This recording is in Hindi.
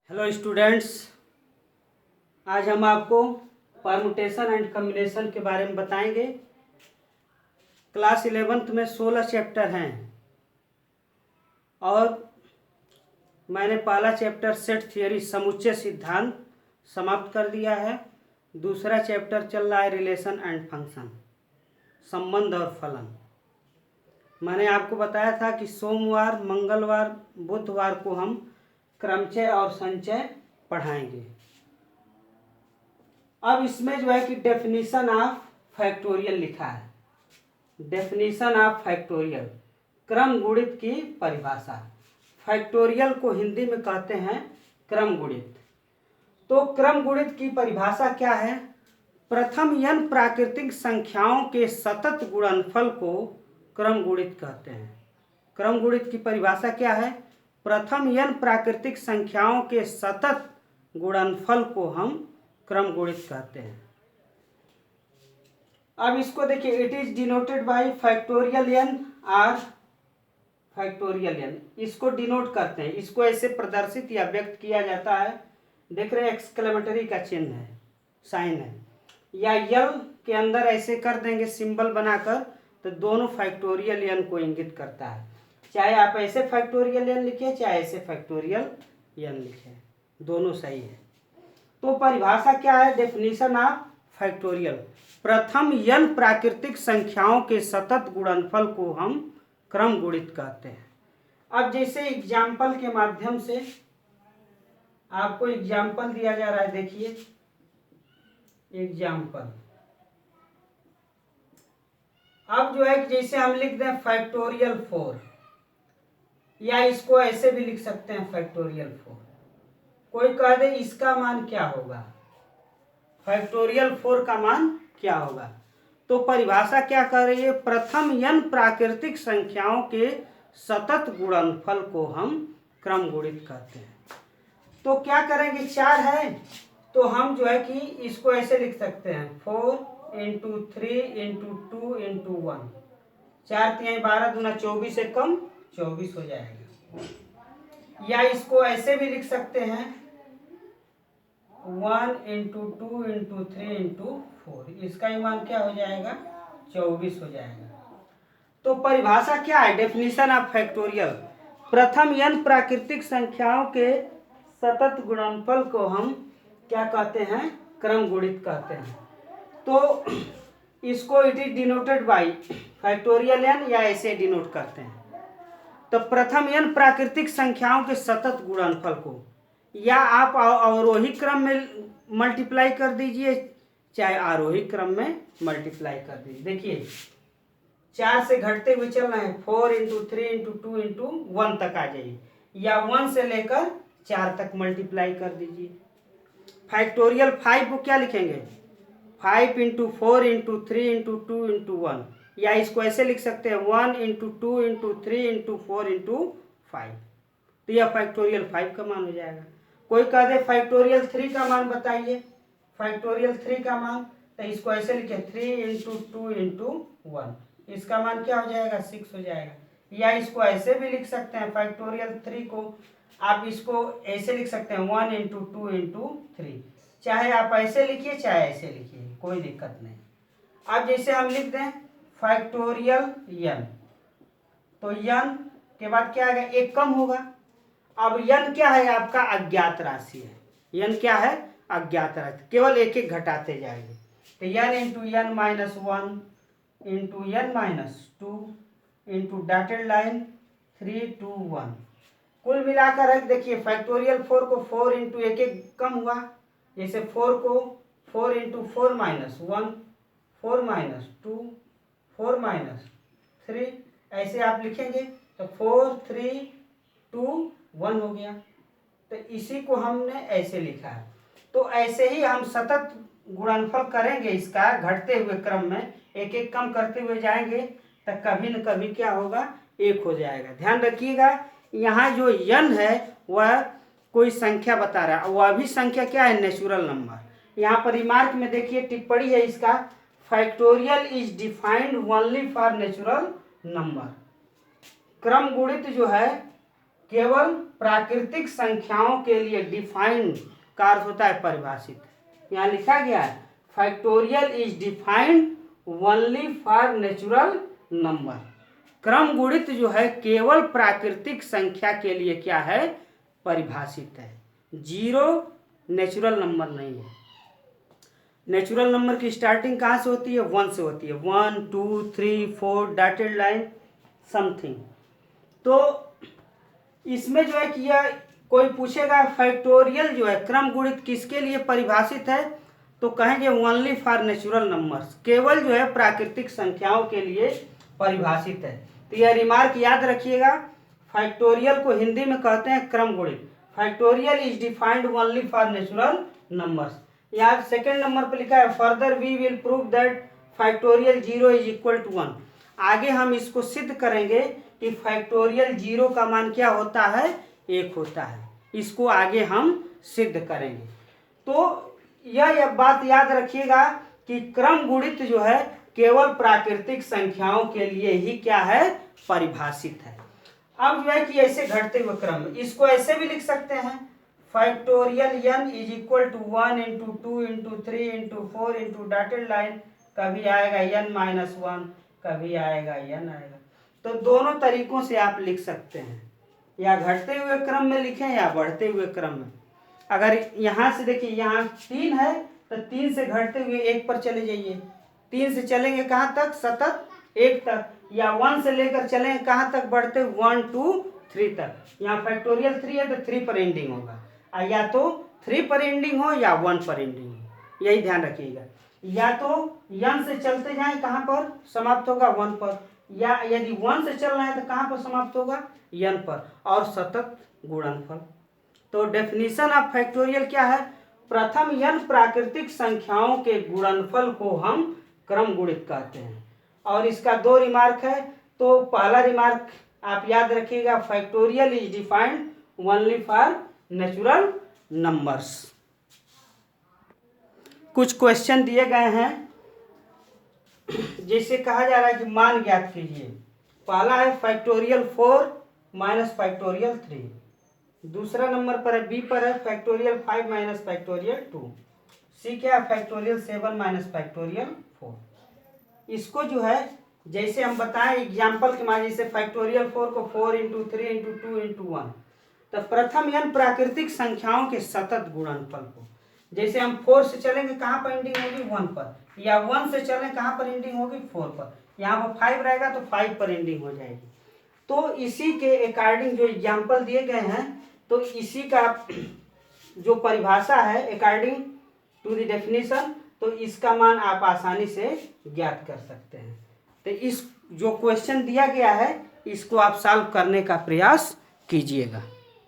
हेलो स्टूडेंट्स, आज हम आपको परमुटेशन एंड कम्बिनेशन के बारे में बताएंगे। क्लास 11th में 16 चैप्टर हैं और मैंने पहला चैप्टर सेट थियरी समुच्चय सिद्धांत समाप्त कर दिया है। दूसरा चैप्टर चल रहा है रिलेशन एंड फंक्शन, संबंध और फलन। मैंने आपको बताया था कि सोमवार, मंगलवार, बुधवार को हम क्रमचय और संचय पढ़ाएंगे। अब इसमें जो है कि डेफिनेशन ऑफ फैक्टोरियल लिखा है। डेफिनेशन ऑफ फैक्टोरियल, क्रम गुणित की परिभाषा। फैक्टोरियल को हिंदी में कहते हैं क्रम गुणित। तो क्रम गुणित की परिभाषा क्या है? प्रथम n प्राकृतिक संख्याओं के सतत गुणनफल को क्रम गुणित कहते हैं। क्रम गुणित की परिभाषा क्या है? प्रथम n प्राकृतिक संख्याओं के सतत गुणनफल को हम क्रम गुणित कहते हैं। अब इसको देखिए, it is denoted by factorial n और फैक्टोरियल n। इसको डिनोट करते हैं, इसको ऐसे प्रदर्शित या व्यक्त किया जाता है। देख रहे हैं, एक्सक्लेमेटरी का चिन्ह है, साइन है, या यल के अंदर ऐसे कर देंगे सिंबल बनाकर, तो दोनों फैक्टोरियल n को इंगित करता है। चाहे आप ऐसे फैक्टोरियल n लिखिए, चाहे ऐसे फैक्टोरियल n लिखिए, दोनों सही है। तो परिभाषा क्या है? डेफिनेशन ऑफ फैक्टोरियल, प्रथम n प्राकृतिक संख्याओं के सतत गुणनफल को हम क्रम गुणित कहते हैं। अब जैसे एग्जाम्पल के माध्यम से आपको एग्जाम्पल दिया जा रहा है, देखिए एग्जाम्पल। अब जो है कि जैसे हम लिख दें फैक्टोरियल 4, या इसको ऐसे भी लिख सकते हैं फैक्टोरियल 4। कोई कह दे इसका मान क्या होगा, फैक्टोरियल 4 का मान क्या होगा? तो परिभाषा क्या कर रही है? प्रथम n प्राकृतिक संख्याओं के सतत गुणनफल को हम क्रम गुणित कहते हैं। तो क्या करेंगे, 4 है तो हम जो है कि इसको ऐसे लिख सकते हैं 4 इंटू 3 इंटू 2 इंटू 1। 4 3 12 दूना 24 से कम 24 हो जाएगा। या इसको ऐसे भी लिख सकते हैं 1 इंटू 2 इंटू 3 इंटू 4। इसका ही मान क्या हो जाएगा? 24 हो जाएगा। तो परिभाषा क्या है? डेफिनेशन ऑफ फैक्टोरियल, प्रथम n प्राकृतिक संख्याओं के सतत गुणनफल को हम क्या कहते हैं? क्रम गुणित कहते हैं। तो इसको it is denoted by factorial n, या ऐसे डिनोट करते हैं। तो प्रथम n प्राकृतिक संख्याओं के सतत गुणनफल को, या आप अवरोही क्रम में मल्टीप्लाई कर दीजिए, चाहे आरोही क्रम में मल्टीप्लाई कर दीजिए। देखिए 4 से घटते हुए चल रहे हैं, 4 इंटू 3 इंटू 2 इंटू 1 तक आ जाइए, या 1 से लेकर 4 तक मल्टीप्लाई कर दीजिए। फैक्टोरियल 5 को क्या लिखेंगे? 5 इंटू 4 इंटू 3 इंटू 2 इंटू 1, या इसको ऐसे लिख सकते हैं 1 इंटू 2 इंटू 3 इंटू 4 इंटू 5। तो यह फैक्टोरियल 5 का मान हो जाएगा। कोई कह दे फैक्टोरियल 3 का मान बताइए, फैक्टोरियल 3 का मान, तो इसको ऐसे लिखे 3 इंटू 2 इंटू 1। इसका मान क्या हो जाएगा? 6 हो जाएगा। या इसको ऐसे भी लिख सकते हैं, फैक्टोरियल 3 को आप इसको ऐसे लिख सकते हैं 1 इंटू 2 इंटू 3। चाहे आप ऐसे लिखिए, चाहे ऐसे लिखिए, कोई दिक्कत नहीं। अब जैसे हम लिख दें फैक्टोरियल n, तो n के बाद क्या आएगा? एक कम होगा। अब n क्या है? आपका अज्ञात राशि है। n क्या है? अज्ञात राशि, केवल एक एक घटाते जाएंगे। तो n into n minus 1 into n minus 2 into dotted line 3 2 1। कुल मिलाकर है, देखिए फैक्टोरियल 4 को 4 इंटू एक एक कम हुआ, जैसे 4 को 4 इंटू 4 माइनस 1, 4 माइनस 2, 4 माइनस 3, ऐसे आप लिखेंगे तो 4 3 2 1 हो गया। तो इसी को हमने ऐसे लिखा है। तो ऐसे ही हम सतत गुणनफल करेंगे, इसका घटते हुए क्रम में एक एक कम करते हुए जाएंगे, तो कभी न कभी क्या होगा? 1 हो जाएगा। ध्यान रखिएगा, यहाँ जो n है वह कोई संख्या बता रहा है, वह भी संख्या क्या है? Natural number. यहाँ पर रिमार्क में देखिए टिप्पणी है इसका, factorial is defined only for natural number. क्रम गुणित जो है केवल प्राकृतिक संख्याओं के लिए डिफाइंड का अर्थ होता है परिभाषित। यहाँ लिखा गया है factorial is defined only for natural number. क्रम गुणित जो है केवल प्राकृतिक संख्या के लिए क्या है, परिभाषित है। जीरो नेचुरल नंबर नहीं है। नेचुरल नंबर की स्टार्टिंग कहाँ से होती है, 1 से होती है। 1 2 3 4 डॉटेड लाइन समथिंग। तो इसमें जो है कि यह कोई पूछेगा फैक्टोरियल जो है क्रम गुणित किसके लिए परिभाषित है, तो कहेंगे ओनली फॉर नेचुरल नंबर्स, केवल जो है प्राकृतिक संख्याओं के लिए परिभाषित है। तो यह रिमार्क याद रखिएगा। फैक्टोरियल को हिंदी में कहते हैं क्रम गुणित। Factorial is defined only for natural numbers. यहाँ सेकंड नंबर पर लिखा है further we will prove that factorial 0 is equal to 1। आगे हम इसको सिद्ध करेंगे कि फैक्टोरियल 0 का मान क्या होता है, 1 होता है। इसको आगे हम सिद्ध करेंगे। तो यह बात याद रखिएगा कि क्रम गुणित जो है केवल प्राकृतिक संख्याओं के लिए ही क्या है, परिभाषित है। अब जो है कि ऐसे घटते हुए क्रम, इसको ऐसे भी लिख सकते हैं factorial n is equal to 1 into 2 into 3 into 4 into dotted line, कभी आएगा n माइनस 1, कभी आएगा n आएगा। तो दोनों तरीकों से आप लिख सकते हैं, या घटते हुए क्रम में लिखें या बढ़ते हुए क्रम में। अगर यहाँ से देखिए यहाँ 3 है तो 3 से घटते हुए 1 पर चले जाइए। 3 से चलेंगे कहाँ तक, सतत 1 तक, या 1 से लेकर चलेंगे कहाँ तक बढ़ते, 1 2 3 तक। यहाँ फैक्टोरियल 3 है तो 3 पर एंडिंग होगा, या तो 3 पर एंडिंग हो या 1 पर एंडिंग हो, यही ध्यान रखिएगा। या तो n से चलते जाएं कहाँ पर समाप्त होगा, 1 पर, या यदि 1 से चल रहे हैं तो कहाँ पर समाप्त होगा, n पर, और सतत गुणनफल। तो डेफिनेशन ऑफ फैक्टोरियल क्या है, प्रथम n प्राकृतिक संख्याओं के गुणनफल को हम क्रम गुणित कहते हैं। और इसका 2 रिमार्क है। तो पहला रिमार्क आप याद रखिएगा, factorial is defined only for natural numbers. कुछ क्वेश्चन दिए गए हैं, जैसे कहा जा रहा है कि मान ज्ञात कीजिए। पहला है फैक्टोरियल 4 माइनस फैक्टोरियल 3। दूसरा नंबर पर है, बी पर है फैक्टोरियल 5 माइनस फैक्टोरियल 2। सी क्या है, फैक्टोरियल 7 माइनस फैक्टोरियल 4। इसको जो है जैसे हम बताएं एग्जाम्पल के माध्यम से, फैक्टोरियल 4 को 4 इंटू 3 इंटू 2 इंटू 1। तो प्रथम n प्राकृतिक संख्याओं के सतत गुणनफल को, जैसे हम 4 से चलेंगे कहाँ पर एंडिंग होगी, 1 पर, या 1 से चलें कहाँ पर एंडिंग होगी, 4 पर। यहाँ पर 5 रहेगा तो 5 पर एंडिंग हो जाएगी। तो इसी के अकॉर्डिंग जो एग्जाम्पल दिए गए हैं, तो इसी का जो परिभाषा है अकॉर्डिंग टू द डेफिनेशन, तो इसका मान आप आसानी से ज्ञात कर सकते हैं। तो इस जो क्वेश्चन दिया गया है इसको आप सॉल्व करने का प्रयास कीजिएगा।